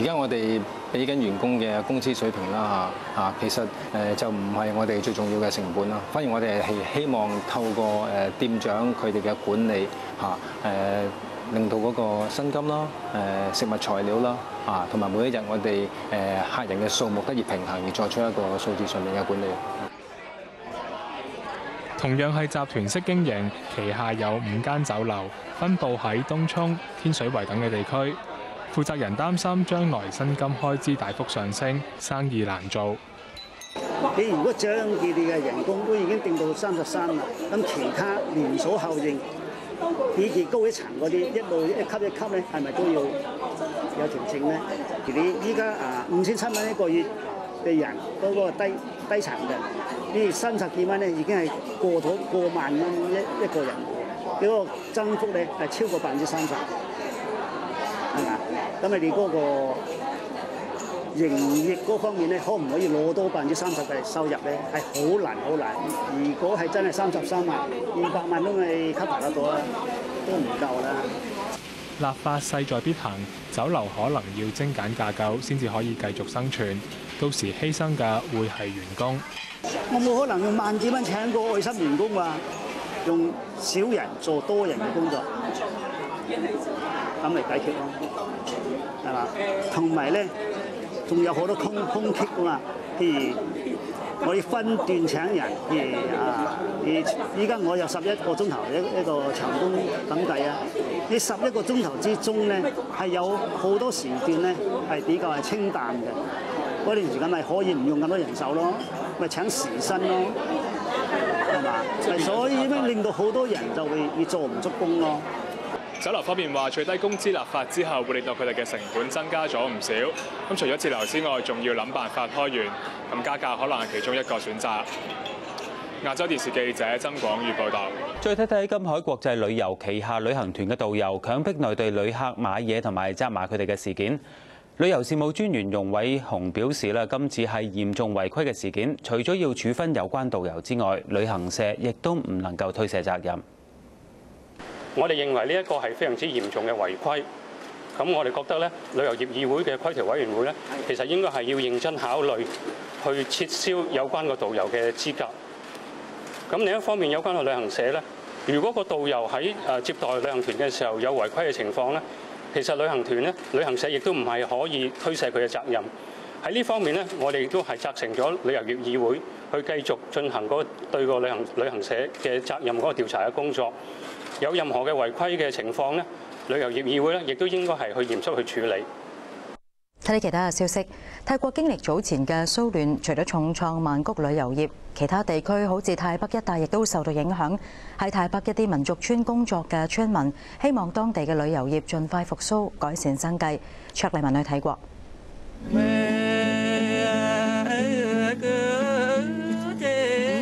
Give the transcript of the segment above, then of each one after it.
而家我哋俾緊員工嘅工資水平啦其實就唔係我哋最重要嘅成本啦，反而我哋係希望透過店長佢哋嘅管理令到嗰個薪金啦、食物材料啦同埋每一日我哋客人嘅數目得以平衡，而作出一個數字上面嘅管理。同樣係集團式經營，旗下有5間酒樓，分佈喺東涌、天水圍等嘅地區。負責人擔心將來薪金開支大幅上升，生意難做。你如果將佢哋嘅人工都已經定到33啦，咁其他連鎖效應，以至高一層嗰啲一路一級一級咧，係咪都要有調整咧？你依家5700蚊一個月嘅人，嗰個低層嘅，呢30幾蚊咧已經係過萬蚊一個人，嗰個增幅咧係超過30%，係嘛？咁你嗰個營業嗰方面咧，可唔可以攞到30%嘅收入咧？係好難好難。如果係真係33萬、200萬都未 cover 得到啦，都唔夠啦。立法勢在必行，酒樓可能要精簡架構先至可以繼續生存，到時犧牲嘅會係員工。我冇可能用萬幾蚊請個愛心員工話，用少人做多人嘅工作，咁嚟解決咯，係嘛？同埋咧，仲有好多空隙㗎嘛，譬如我要分段請人，譬如依家我有11個鐘頭一個長工等計啊，呢11個鐘頭之中咧，係有好多時段咧係比較係清淡嘅，嗰段時間咪可以唔用咁多人手咯，咪請時薪咯，係嘛？所以咧令到好多人就會做唔足工咯。酒樓方面話，最低工資立法之後，會令到佢哋嘅成本增加咗唔少。咁除咗節流之外，仲要諗辦法開源，咁加價可能係其中一個選擇。亞洲電視記者曾廣宇報導。再睇睇金海國際旅遊旗下旅行團嘅導遊強迫內地旅客買嘢同埋責罵佢哋嘅事件。旅遊事務專員容偉雄表示啦，今次係嚴重違規嘅事件，除咗要處分有關導遊之外，旅行社亦都唔能夠推卸責任。我哋認為呢一個係非常之嚴重嘅違規，咁我哋覺得咧，旅遊業議會嘅規條委員會咧，其實應該係要認真考慮去撤銷有關個導遊嘅資格。咁另一方面，有關嘅旅行社咧，如果個導遊喺接待旅行團嘅時候有違規嘅情況咧，其實旅行社亦都唔係可以推卸佢嘅責任。喺呢方面咧，我哋亦都係責成咗旅遊業議會去繼續進行對個旅行社嘅責任嗰個調查嘅工作。有任何嘅違規嘅情況咧，旅遊業議會咧亦都應該係去嚴肅去處理。睇啲其他嘅消息，泰國經歷早前嘅騷亂，除咗重創曼谷旅遊業，其他地區好似泰北一帶亦都受到影響。喺泰北一啲民族村工作嘅村民，希望當地嘅旅遊業盡快復甦，改善生計。卓麗文去睇過。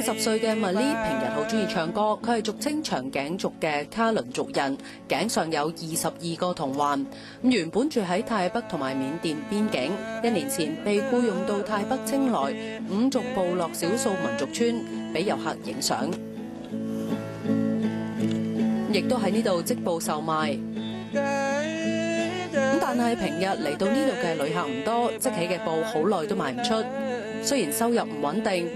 50歲嘅 Mali 平日好中意唱歌，佢係俗稱長頸族嘅卡倫族人，頸上有22個銅環。原本住喺泰北同埋緬甸邊境，1年前被僱用到泰北清萊5族部落少數民族村，俾遊客影相，亦都喺呢度織布售賣。但係平日嚟到呢度嘅旅客唔多，織起嘅布好耐都賣唔出。雖然收入唔穩定，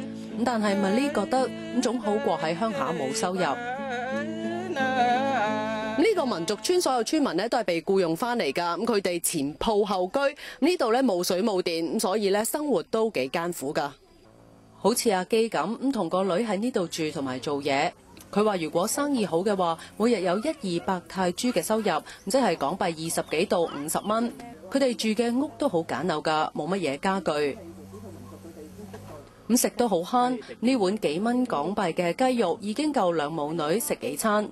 但係Mali覺得總好過喺鄉下冇收入。呢個民族村所有村民咧都係被僱用翻嚟㗎，咁佢哋前鋪後居，呢度咧冇水冇電，咁所以咧生活都幾艱苦㗎。好似阿基咁，同個女喺呢度住同埋做嘢。佢話：如果生意好嘅話，每日有100-200泰銖嘅收入，即係港幣20幾到50蚊。佢哋住嘅屋都好簡陋㗎，冇乜嘢家具。咁食都好慳，呢碗幾蚊港幣嘅雞肉已經夠兩母女食幾餐。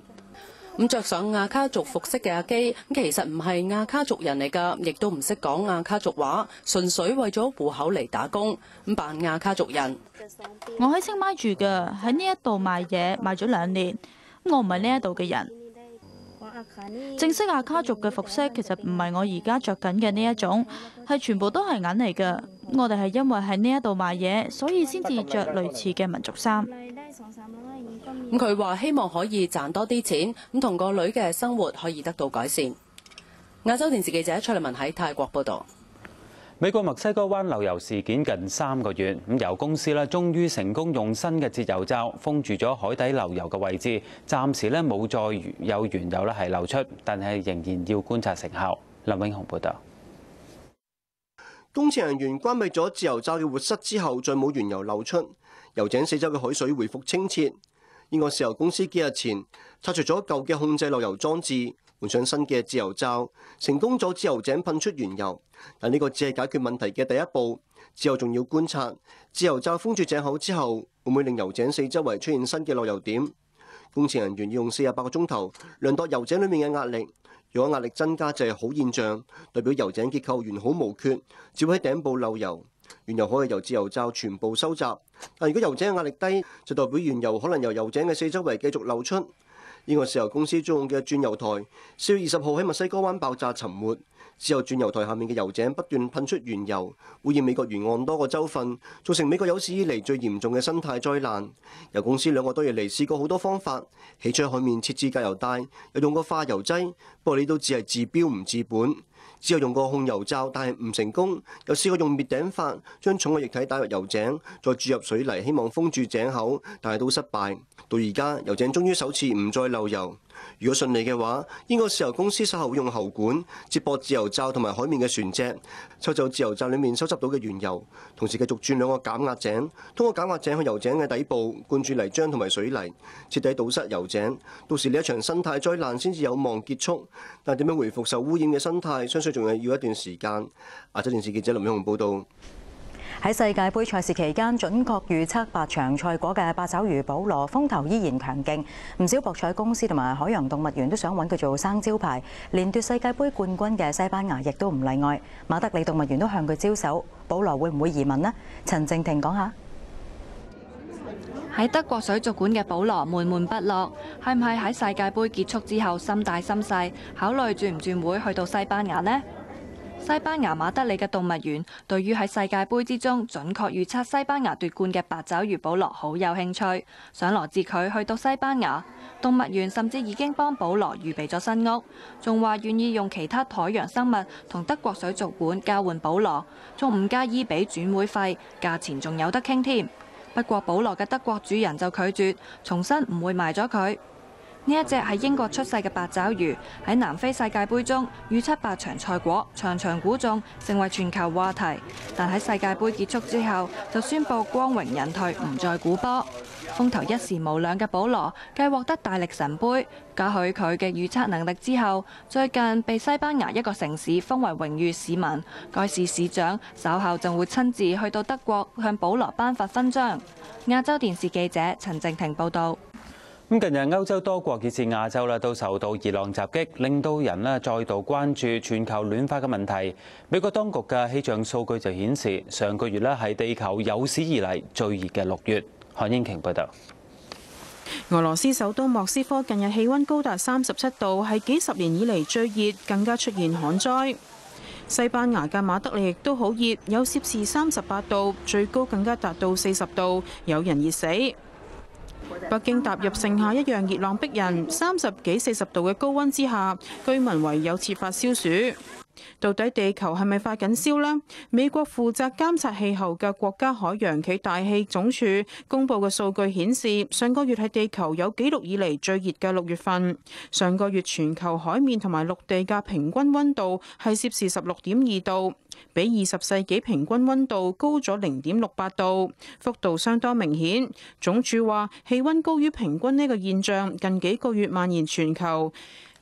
咁着上亞卡族服飾嘅阿基，其實唔係亞卡族人嚟㗎，亦都唔識講亞卡族話，純粹為咗戶口嚟打工，咁扮亞卡族人。我喺清邁住㗎，喺呢一度賣嘢賣咗2年，我唔係呢一度嘅人。正式亞卡族嘅服飾其實唔係我而家着緊嘅呢一種，係全部都係銀嚟㗎。我哋係因為喺呢一度賣嘢，所以先至着類似嘅民族衫。咁佢話希望可以賺多啲錢，咁同個女嘅生活可以得到改善。亞洲電視記者蔡麗文喺泰國報導。美國墨西哥灣漏油事件近3個月，油公司終於成功用新嘅節油罩封住咗海底漏油嘅位置，暫時冇再有原油係流出，但係仍然要觀察成效。林永雄報導。工程人員關閉咗節油罩嘅活塞之後，再冇原油流出，油井四周嘅海水回復清澈。英國石油公司幾日前拆除咗舊嘅控制漏油裝置，換上新嘅節油罩，成功阻止油井噴出原油。但呢個只係解決問題嘅第一步，之後仲要觀察節油罩封住井口之後，會唔會令油井四周圍出現新嘅漏油點。工程人員要用48個鐘頭量度油井裏面嘅壓力。如果壓力增加就係好現象，代表油井結構完好無缺，只會喺頂部漏油，原油可以由節油罩全部收集。但如果油井嘅壓力低，就代表原油可能由油井嘅四周圍繼續漏出。英國石油公司租用嘅鑽油台4月20號喺墨西哥灣爆炸沉沒，之後鑽油台下面嘅油井不斷噴出原油，污染美國沿岸多個州份，造成美國有史以嚟最嚴重嘅生態災難。油公司2個多月嚟試過好多方法，起初喺海面設置隔油帶，又用過化油劑，不過呢都只係治標唔治本。之後用過控油罩，但係唔成功，又試過用滅頂法將重嘅液體打入油井，再注入水泥，希望封住井口，但係都失敗。到而家油井終於首次唔再漏油。如果順利嘅話，英國石油公司稍後會用喉管接駁節油罩同埋海面嘅船隻，抽走節油罩裡面收集到嘅原油，同時繼續鑽2個減壓井，通過減壓井去油井嘅底部灌注泥漿同埋水泥，徹底堵塞油井。到時呢一場生態災難先至有望結束。但點樣回復受污染嘅生態，相信仲係要一段時間。亞洲電視記者林永雄報導。喺世界盃賽事期間，準確預測8場賽果嘅八爪魚保羅風頭依然強勁，唔少博彩公司同埋海洋動物園都想揾佢做生招牌。連奪世界盃冠軍嘅西班牙亦都唔例外，馬德里動物園都向佢招手。保羅會唔會移民呢？陳靜婷講下。喺德國水族館嘅保羅悶悶不樂，係唔係喺世界盃結束之後心大心細，考慮轉唔轉會去到西班牙呢？西班牙馬德里嘅動物園對於喺世界盃之中準確預測西班牙奪冠嘅八爪魚保羅好有興趣，想羅致佢去到西班牙。動物園甚至已經幫保羅預備咗新屋，仲話願意用其他海洋生物同德國水族館交換保羅，仲唔介意俾轉會費，價錢仲有得傾添。不過保羅嘅德國主人就拒絕，重申唔會賣咗佢。呢一隻係英國出世嘅八爪魚，喺南非世界盃中預測8場賽果，場場估中，成為全球話題。但喺世界盃結束之後，就宣布光榮隱退，唔再估波。風頭一時無兩嘅保羅，繼獲得大力神杯，嘉許佢嘅預測能力之後，最近被西班牙一個城市封為榮譽市民。該市市長稍後就會親自去到德國向保羅頒發勳章。亞洲電視記者陳靜婷報導。近日歐洲多國以至亞洲都受到熱浪襲擊，令到人再度關注全球暖化嘅問題。美國當局嘅氣象數據就顯示，上個月係地球有史以嚟最熱嘅6月。韓英瓊報導。俄羅斯首都莫斯科近日氣溫高達37度，係幾十年以嚟最熱，更加出現旱災。西班牙嘅馬德里亦都好熱，有攝氏38度，最高更加達到40度，有人熱死。北京踏入盛夏一樣熱浪逼人，30幾40度嘅高溫之下，居民唯有設法消暑。到底地球係咪發緊燒呢？美國負責監察氣候嘅國家海洋暨大氣總署公佈嘅數據顯示，上個月係地球有紀錄以嚟最熱嘅6月份。上個月全球海面同埋陸地嘅平均溫度係攝氏16.2度，比20世紀平均溫度高咗0.68度，幅度相當明顯。總署話，氣溫高於平均呢個現象近幾個月蔓延全球。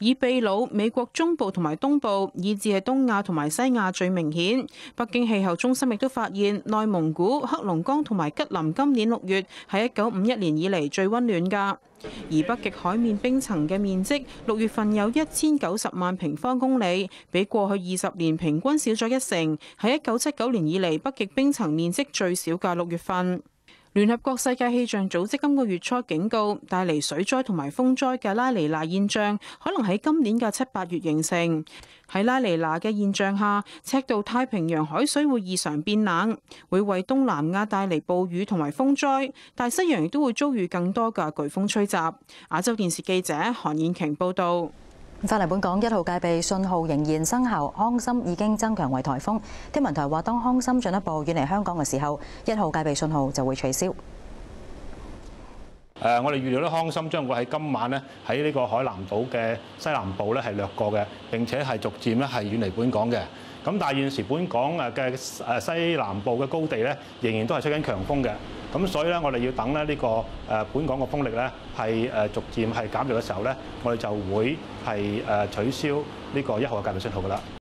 以秘魯、美國中部同埋東部，以至係東亞同埋西亞最明顯。北京氣候中心亦都發現，內蒙古、黑龍江同埋吉林今年6月係1951年以嚟最溫暖㗎。而北極海面冰層嘅面積6月份有1090萬平方公里，比過去20年平均少咗1成，係1979年以嚟北極冰層面積最少嘅6月份。聯合國世界氣象組織今個月初警告，帶嚟水災同埋風災嘅拉尼娜現象可能喺今年嘅7、8月形成。喺拉尼娜嘅現象下，赤道太平洋海水會異常變冷，會為東南亞帶嚟暴雨同埋風災，大西洋亦都會遭遇更多嘅颶風吹襲。亞洲電視記者韓燕瓊報導。返嚟本港，1號戒備信號仍然生效，康森已經增強為颱風。天文台話，當康森進一步遠離香港嘅時候，1號戒備信號就會取消。我哋預料咧，康森將會喺今晚咧喺呢個海南島嘅西南部咧係掠過嘅，並且係逐漸咧係遠離本港嘅。咁但係現時本港嘅西南部嘅高地咧，仍然都係吹緊強風嘅。咁所以咧，我哋要等咧呢個本港嘅風力咧係逐漸係減弱嘅時候咧，我哋就會係取消呢個1號嘅戒備信號㗎啦。